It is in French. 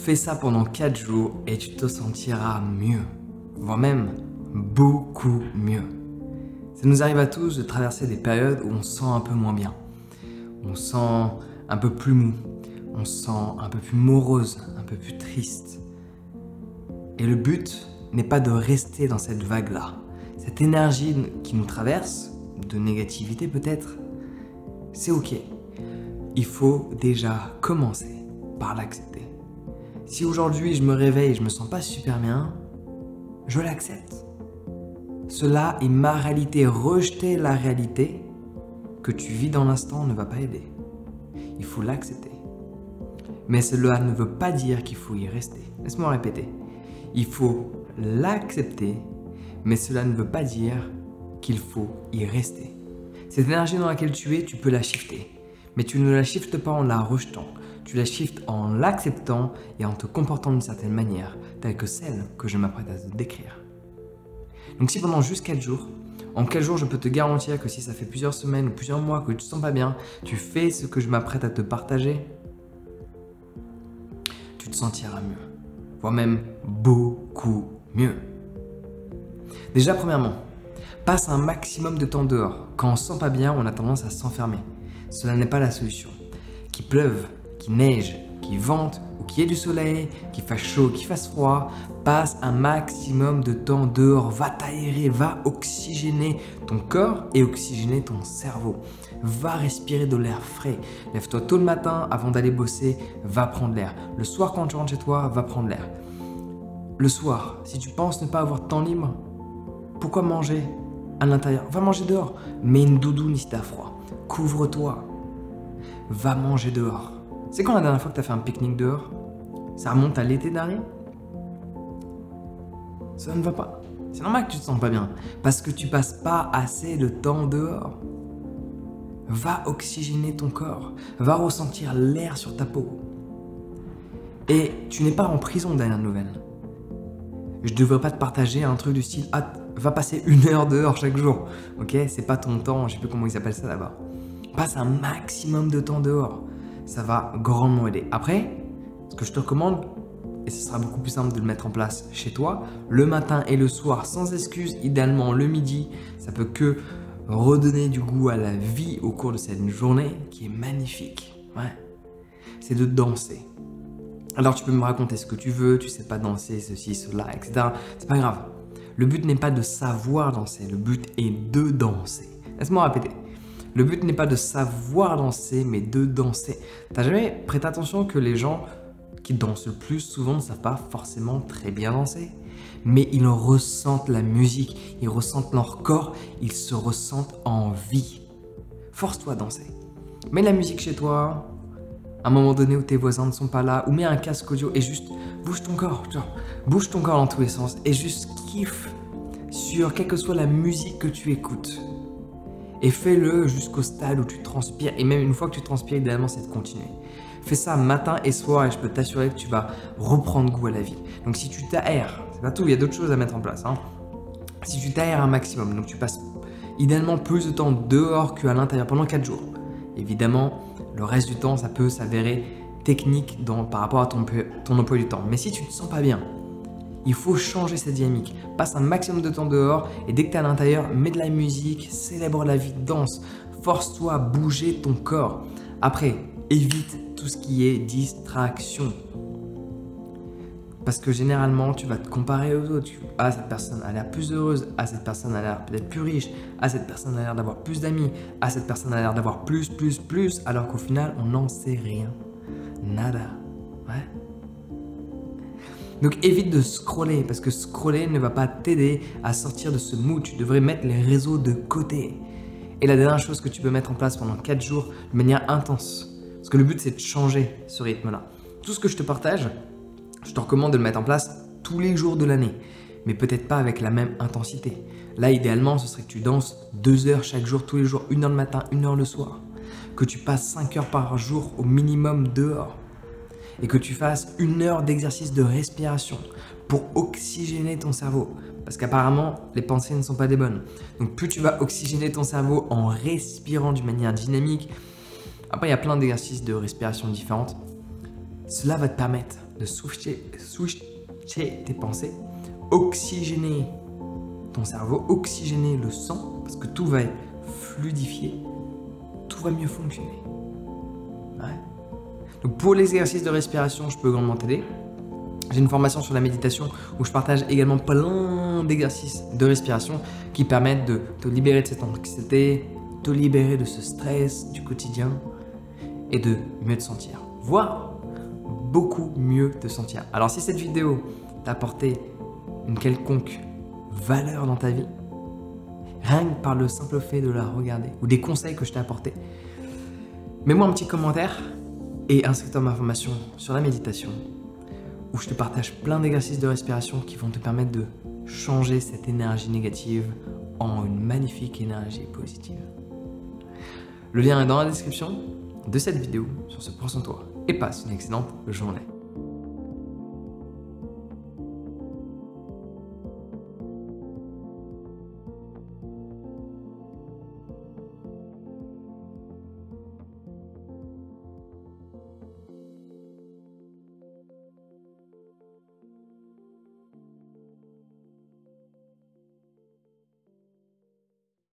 Fais ça pendant 4 jours et tu te sentiras mieux, voire même beaucoup mieux. Ça nous arrive à tous de traverser des périodes où on se sent un peu moins bien. On se sent un peu plus mou, on se sent un peu plus morose, un peu plus triste. Et le but n'est pas de rester dans cette vague-là. Cette énergie qui nous traverse, de négativité peut-être, c'est ok. Il faut déjà commencer par l'accepter. Si aujourd'hui je me réveille et je me sens pas super bien, je l'accepte. Cela est ma réalité. Rejeter la réalité que tu vis dans l'instant ne va pas aider. Il faut l'accepter. Mais cela ne veut pas dire qu'il faut y rester. Laisse-moi répéter. Il faut l'accepter, mais cela ne veut pas dire qu'il faut y rester. Cette énergie dans laquelle tu es, tu peux la shifter. Mais tu ne la shiftes pas en la rejetant. Tu la shiftes en l'acceptant et en te comportant d'une certaine manière, telle que celle que je m'apprête à te décrire. Donc si pendant juste 4 jours, en 4 jours je peux te garantir que si ça fait plusieurs semaines ou plusieurs mois que tu te sens pas bien, tu fais ce que je m'apprête à te partager, tu te sentiras mieux, voire même beaucoup mieux. Déjà premièrement, passe un maximum de temps dehors. Quand on se sent pas bien, on a tendance à s'enfermer. Cela n'est pas la solution. Qu'il pleuve, qu'il neige, qu'il vente ou qu'il y ait du soleil, qu'il fasse chaud, qu'il fasse froid, passe un maximum de temps dehors, va t'aérer, va oxygéner ton corps et oxygéner ton cerveau. Va respirer de l'air frais. Lève-toi tôt le matin avant d'aller bosser, va prendre l'air. Le soir quand tu rentres chez toi, va prendre l'air. Le soir, si tu penses ne pas avoir de temps libre, pourquoi manger à l'intérieur? Va manger dehors. Mets une doudoune si t'as froid. Couvre-toi. Va manger dehors. C'est quand la dernière fois que tu as fait un pique-nique dehors? Ça remonte à l'été dernier? Ça ne va pas. C'est normal que tu te sens pas bien. Parce que tu passes pas assez de temps dehors. Va oxygéner ton corps. Va ressentir l'air sur ta peau. Et tu n'es pas en prison dernière nouvelle. Je devrais pas te partager un truc du style « Ah, va passer 1 heure dehors chaque jour. » Ok, c'est pas ton temps, je sais plus comment ils appellent ça là-bas. Passe un maximum de temps dehors. Ça va grandement aider. Après, ce que je te recommande, et ce sera beaucoup plus simple de le mettre en place chez toi, le matin et le soir, sans excuse, idéalement le midi, ça peut que redonner du goût à la vie au cours de cette journée qui est magnifique. Ouais. C'est de danser. Alors tu peux me raconter ce que tu veux, tu sais pas danser, ceci, cela, etc. C'est pas grave. Le but n'est pas de savoir danser, le but est de danser. Laisse-moi répéter. Le but n'est pas de savoir danser, mais de danser. T'as jamais prêté attention que les gens qui dansent le plus souvent ne savent pas forcément très bien danser, mais ils ressentent la musique, ils ressentent leur corps, ils se ressentent en vie. Force-toi à danser. Mets la musique chez toi, à un moment donné où tes voisins ne sont pas là, ou mets un casque audio et juste bouge ton corps, genre, bouge ton corps dans tous les sens et juste kiffe sur quelle que soit la musique que tu écoutes. Et fais-le jusqu'au stade où tu transpires. Et même une fois que tu transpires, idéalement, c'est de continuer. Fais ça matin et soir et je peux t'assurer que tu vas reprendre goût à la vie. Donc si tu t'aères, c'est pas tout, il y a d'autres choses à mettre en place. Si tu t'aères un maximum, donc tu passes idéalement plus de temps dehors qu'à l'intérieur pendant 4 jours. Évidemment, le reste du temps, ça peut s'avérer technique par rapport à ton emploi du temps. Mais si tu ne te sens pas bien, il faut changer cette dynamique. Passe un maximum de temps dehors et dès que tu es à l'intérieur, mets de la musique, célèbre la vie, danse, force-toi à bouger ton corps. Après, évite tout ce qui est distraction. Parce que généralement, tu vas te comparer aux autres. Ah, cette personne a l'air plus heureuse. Ah, cette personne a l'air peut-être plus riche. Ah, cette personne a l'air d'avoir plus d'amis. Ah, cette personne a l'air d'avoir plus. Alors qu'au final, on n'en sait rien. Nada. Ouais. Donc évite de scroller parce que scroller ne va pas t'aider à sortir de ce mood. Tu devrais mettre les réseaux de côté. Et la dernière chose que tu peux mettre en place pendant 4 jours de manière intense. Parce que le but c'est de changer ce rythme-là. Tout ce que je te partage, je te recommande de le mettre en place tous les jours de l'année. Mais peut-être pas avec la même intensité. Là idéalement ce serait que tu danses 2 heures chaque jour, tous les jours, 1 heure le matin, 1 heure le soir. Que tu passes 5 heures par jour au minimum dehors. Et que tu fasses 1 heure d'exercice de respiration pour oxygéner ton cerveau. Parce qu'apparemment, les pensées ne sont pas des bonnes. Donc plus tu vas oxygéner ton cerveau en respirant d'une manière dynamique, après il y a plein d'exercices de respiration différentes, cela va te permettre de switcher tes pensées, oxygéner ton cerveau, oxygéner le sang, parce que tout va être fluidifié, tout va mieux fonctionner. Ouais. Donc pour les exercices de respiration, je peux grandement t'aider. J'ai une formation sur la méditation où je partage également plein d'exercices de respiration qui permettent de te libérer de cette anxiété, te libérer de ce stress du quotidien et de mieux te sentir, voire beaucoup mieux te sentir. Alors si cette vidéo t'a apporté une quelconque valeur dans ta vie, rien que par le simple fait de la regarder ou des conseils que je t'ai apportés, mets-moi un petit commentaire et inscris-toi à ma formation sur la méditation où je te partage plein d'exercices de respiration qui vont te permettre de changer cette énergie négative en une magnifique énergie positive. Le lien est dans la description de cette vidéo. Sur ce, prends soin de toi et passe une excellente journée.